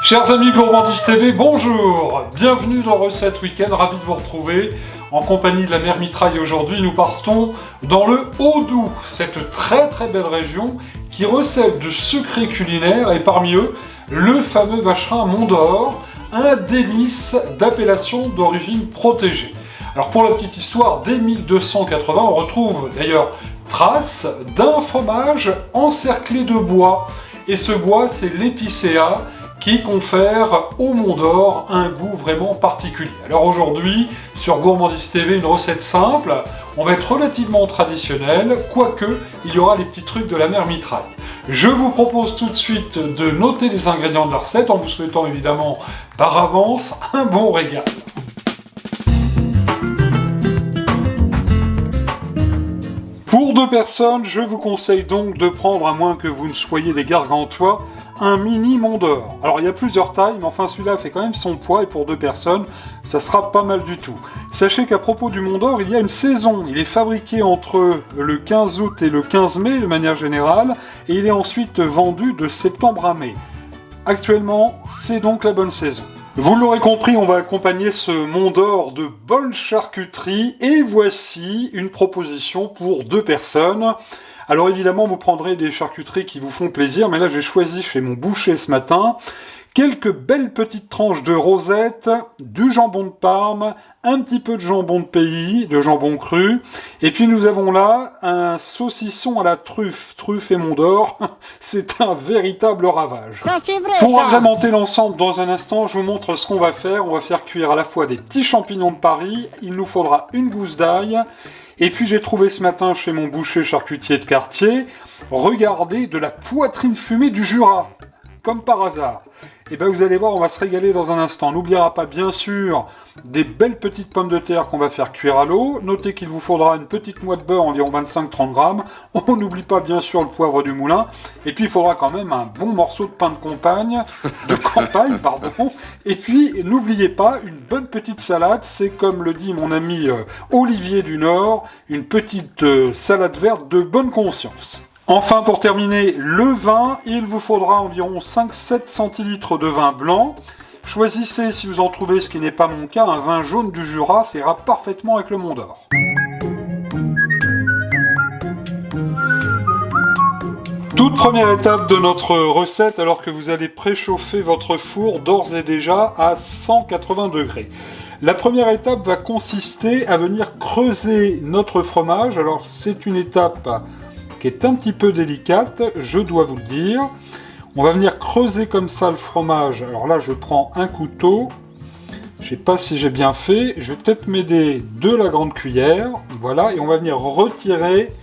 Chers amis Gourmandise TV, bonjour. Bienvenue dans Recette Week-end, ravi de vous retrouver en compagnie de la mère Mitraille. Aujourd'hui, nous partons dans le Haut-Doubs, cette très belle région qui recèle de secrets culinaires et parmi eux, le fameux vacherin Mont d'Or, un délice d'appellation d'origine protégée. Alors pour la petite histoire, dès 1280, on retrouve d'ailleurs trace d'un fromage encerclé de bois. Et ce bois, c'est l'épicéa, qui confère au Mont d'Or un goût vraiment particulier. Alors aujourd'hui, sur Gourmandise TV, une recette simple, on va être relativement traditionnel, quoique il y aura les petits trucs de la mère Mitraille. Je vous propose tout de suite de noter les ingrédients de la recette, en vous souhaitant évidemment par avance un bon régal. Pour 2 personnes, je vous conseille donc de prendre, à moins que vous ne soyez des gargantois, un mini Mont d'Or. Alors il y a plusieurs tailles, mais enfin celui-là fait quand même son poids, et pour 2 personnes, ça sera pas mal du tout. Sachez qu'à propos du Mont d'Or, il y a une saison. Il est fabriqué entre le 15 août et le 15 mai, de manière générale, et il est ensuite vendu de septembre à mai. Actuellement, c'est donc la bonne saison. Vous l'aurez compris, on va accompagner ce Mont d'Or de bonne charcuterie, et voici une proposition pour 2 personnes. Alors évidemment, vous prendrez des charcuteries qui vous font plaisir, mais là j'ai choisi chez mon boucher ce matin quelques belles petites tranches de rosette, du jambon de Parme, un petit peu de jambon de pays, de jambon cru, et puis nous avons là un saucisson à la truffe et Mont d'Or, c'est un véritable ravage. Ça, c'est vrai, Pour ça. agrémenter l'ensemble, dans un instant, je vous montre ce qu'on va faire. On va faire cuire à la fois des petits champignons de Paris, il nous faudra une gousse d'ail, et puis j'ai trouvé ce matin chez mon boucher charcutier de quartier, regardez, de la poitrine fumée du Jura, comme par hasard. Et bien vous allez voir, on va se régaler dans un instant. On n'oubliera pas bien sûr des belles petites pommes de terre qu'on va faire cuire à l'eau. Notez qu'il vous faudra une petite noix de beurre, environ 25-30 grammes. On n'oublie pas bien sûr le poivre du moulin. Et puis il faudra quand même un bon morceau de pain de campagne, Et puis n'oubliez pas une bonne petite salade. C'est comme le dit mon ami Olivier du Nord, une petite salade verte de bonne conscience. Enfin, pour terminer, le vin, il vous faudra environ 5-7 centilitres de vin blanc. Choisissez, si vous en trouvez, ce qui n'est pas mon cas, un vin jaune du Jura, ça ira parfaitement avec le Mont d'Or. Toute première étape de notre recette, alors que vous allez préchauffer votre four d'ores et déjà à 180 degrés. La première étape va consister à venir creuser notre fromage. Alors, c'est une étape qui est un petit peu délicate, je dois vous le dire. On va venir creuser comme ça le fromage. Alors là, je prends un couteau. Je ne sais pas si j'ai bien fait. Je vais peut-être m'aider de la grande cuillère. Voilà, et on va venir retirer.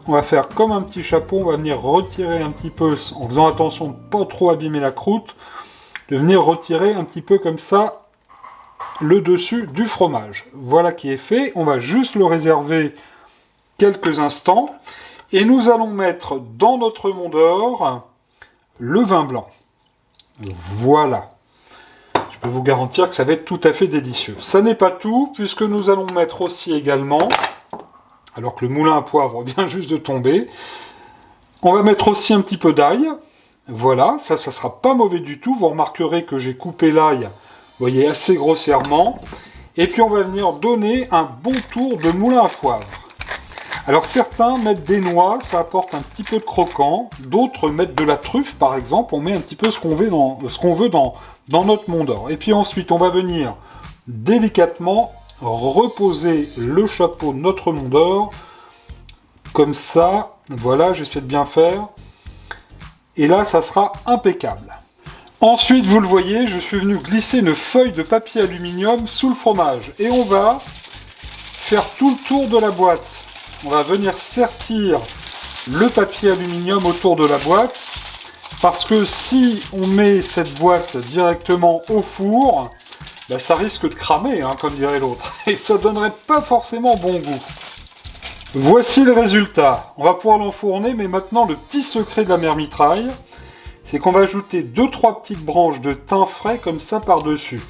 On va faire comme un petit chapeau. On va venir retirer un petit peu, en faisant attention de ne pas trop abîmer la croûte, de venir retirer un petit peu comme ça le dessus du fromage. Voilà qui est fait. On va juste le réserver quelques instants, et nous allons mettre dans notre Mont d'Or le vin blanc. Voilà. Je peux vous garantir que ça va être tout à fait délicieux. Ça n'est pas tout, puisque nous allons mettre aussi également, alors que le moulin à poivre vient juste de tomber, on va mettre aussi un petit peu d'ail. Voilà, ça sera pas mauvais du tout. Vous remarquerez que j'ai coupé l'ail, vous voyez, assez grossièrement. Et puis on va venir donner un bon tour de moulin à poivre. Alors certains mettent des noix, ça apporte un petit peu de croquant, d'autres mettent de la truffe par exemple, on met un petit peu ce qu'on veut dans notre Mont d'Or. Et puis ensuite on va venir délicatement reposer le chapeau de notre Mont d'Or, comme ça, voilà, j'essaie de bien faire, et là ça sera impeccable. Ensuite vous le voyez, je suis venu glisser une feuille de papier aluminium sous le fromage, et on va faire tout le tour de la boîte. On va venir sertir le papier aluminium autour de la boîte, parce que si on met cette boîte directement au four, ben ça risque de cramer, hein, comme dirait l'autre, et ça donnerait pas forcément bon goût. Voici le résultat. On va pouvoir l'enfourner, mais maintenant le petit secret de la mère Mitraille, c'est qu'on va ajouter 2-3 petites branches de thym frais comme ça par-dessus.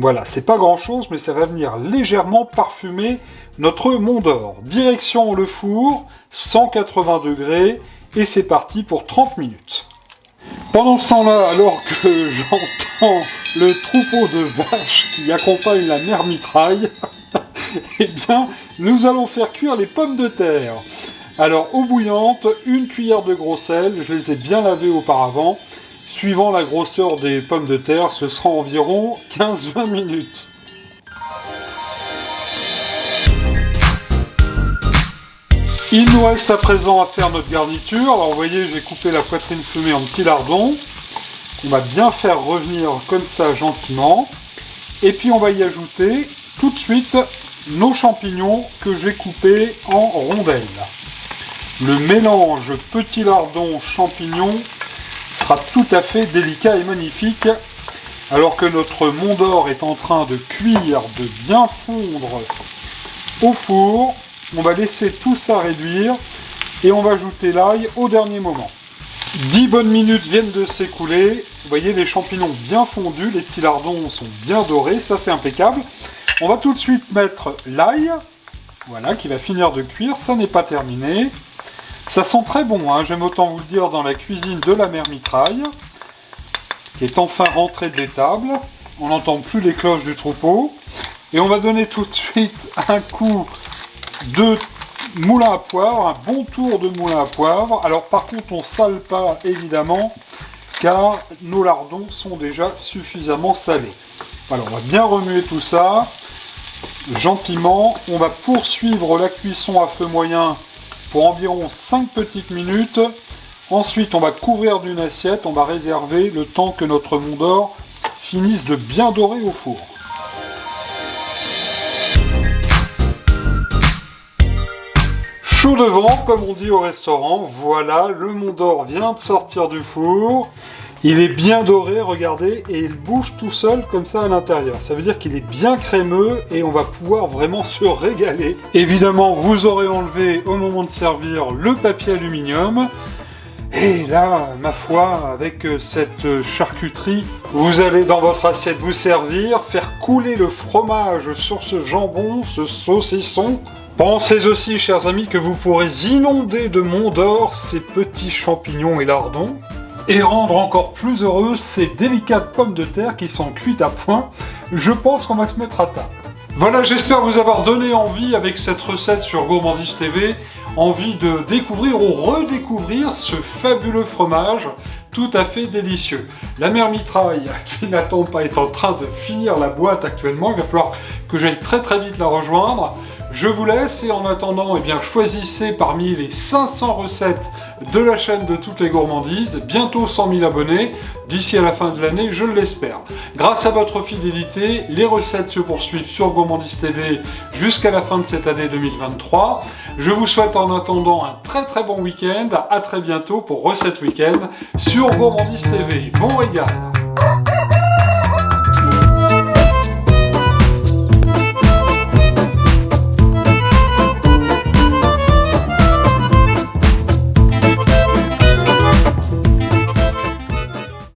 Voilà, c'est pas grand chose, mais ça va venir légèrement parfumer notre Mont d'Or. Direction le four, 180 degrés, et c'est parti pour 30 minutes. Pendant ce temps-là, alors que j'entends le troupeau de vaches qui accompagne la mère mitraille, eh bien, nous allons faire cuire les pommes de terre. Alors, eau bouillante, une cuillère de gros sel, je les ai bien lavées auparavant. Suivant la grosseur des pommes de terre, ce sera environ 15-20 minutes. Il nous reste à présent à faire notre garniture. Alors vous voyez, j'ai coupé la poitrine fumée en petits lardons. On va bien faire revenir comme ça gentiment. Et puis on va y ajouter tout de suite nos champignons que j'ai coupés en rondelles. Le mélange petits lardons champignons sera tout à fait délicat et magnifique. Alors que notre Mont d'Or est en train de cuire, de bien fondre au four. On va laisser tout ça réduire et on va ajouter l'ail au dernier moment. 10 bonnes minutes viennent de s'écouler. Vous voyez les champignons bien fondus, les petits lardons sont bien dorés, ça c'est impeccable. On va tout de suite mettre l'ail, voilà, qui va finir de cuire, ça n'est pas terminé. Ça sent très bon, hein, j'aime autant vous le dire, dans la cuisine de la mère mitraille, qui est enfin rentrée de l'étable. On n'entend plus les cloches du troupeau. Et on va donner tout de suite un coup de moulin à poivre, un bon tour de moulin à poivre. Alors par contre on ne sale pas évidemment car nos lardons sont déjà suffisamment salés. Voilà, on va bien remuer tout ça gentiment. On va poursuivre la cuisson à feu moyen pour environ 5 petites minutes. Ensuite on va couvrir d'une assiette, on va réserver le temps que notre Mont d'Or finisse de bien dorer au four. Chaud devant, comme on dit au restaurant, voilà, le Mont d'Or vient de sortir du four. Il est bien doré, regardez, et il bouge tout seul comme ça à l'intérieur. Ça veut dire qu'il est bien crémeux et on va pouvoir vraiment se régaler. Évidemment, vous aurez enlevé au moment de servir le papier aluminium. Et là, ma foi, avec cette charcuterie, vous allez dans votre assiette vous servir, faire couler le fromage sur ce jambon, ce saucisson. Pensez aussi, chers amis, que vous pourrez inonder de Mont d'Or ces petits champignons et lardons et rendre encore plus heureuses ces délicates pommes de terre qui sont cuites à point. Je pense qu'on va se mettre à table. Voilà, j'espère vous avoir donné envie avec cette recette sur Gourmandise TV, envie de découvrir ou redécouvrir ce fabuleux fromage tout à fait délicieux. La mère mitraille, qui n'attend pas, est en train de finir la boîte actuellement. Il va falloir que j'aille très très vite la rejoindre. Je vous laisse et en attendant, eh bien, choisissez parmi les 500 recettes de la chaîne de toutes les gourmandises, bientôt 100 000 abonnés, d'ici à la fin de l'année, je l'espère. Grâce à votre fidélité, les recettes se poursuivent sur Gourmandise TV jusqu'à la fin de cette année 2023. Je vous souhaite en attendant un très très bon week-end, à très bientôt pour Recette Week-end sur Gourmandise TV. Bon régal!